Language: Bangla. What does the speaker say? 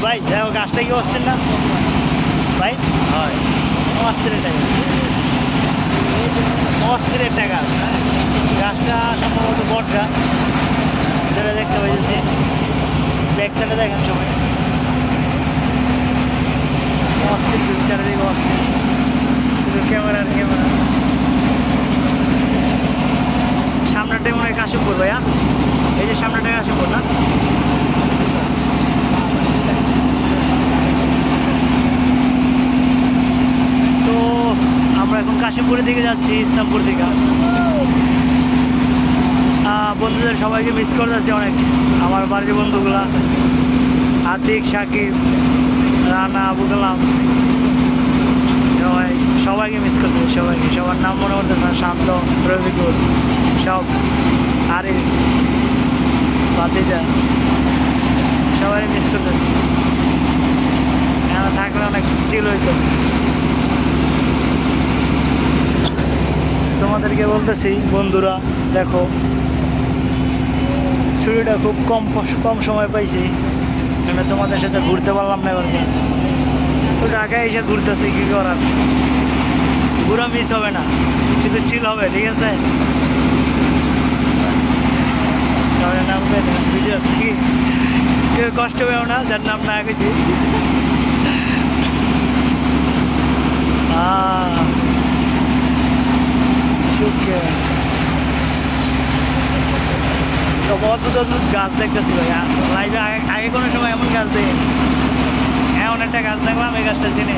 ভাই দেখো গাছটা কি অস্থির না ভাই? হয় অস্থির একটা গাছ, অস্থির একটা গাছ। গাছটা সম্ভবত বট গাছ যেটা দেখতে পাইছি। ব্যাক সাইডে দেখেন সবাই, অস্থির চারিদিকে অস্থির, ক্যামেরা ক্যামেরা। সামনেটাই মনে হয় কাশিমপুর ভাইয়া, এই যে সামনেটা কাশিমপুর না? তো আমরা এখন কাশিমপুরের দিকে যাচ্ছি, ইসলামপুর থেকে। বন্ধুদের সবাইকে মিস করতেছি অনেক, আমার বাড়ির বন্ধুগুলা, আতিক, সাকিব, রানা, আবু কালাম, সবাইকে মিস করতেছি, সবাইকে। সবার নাম মনে করতেছে না, শান্ত, রবিকুল, সব, আরে বাতিজা, সবাই মিস করতেছি। এখানে থাকলে অনেক চিল হইতো। তোমাদেরকে বলতেছি বন্ধুরা, দেখো ছুটিটা খুব কম সময় পাইছি, মানে তোমাদের সাথে ঘুরতে পারলাম না এবার। তো ঢাকায় এসে ঘুরতেছি, কী করার, পুরো মিস হবে না, কিন্তু চিল হবে, ঠিক আছে? নাম ভিডিও কি কেউ কষ্ট পেও না, যার নাম না গেছি। অদ্ভুত অদ্ভুত গাছ দেখতেছি ভাই লাইভে। আগে কোনো সময় এমন গাছ দেখি, এমন একটা গাছ দেখলাম, এই গাছটা চিনি।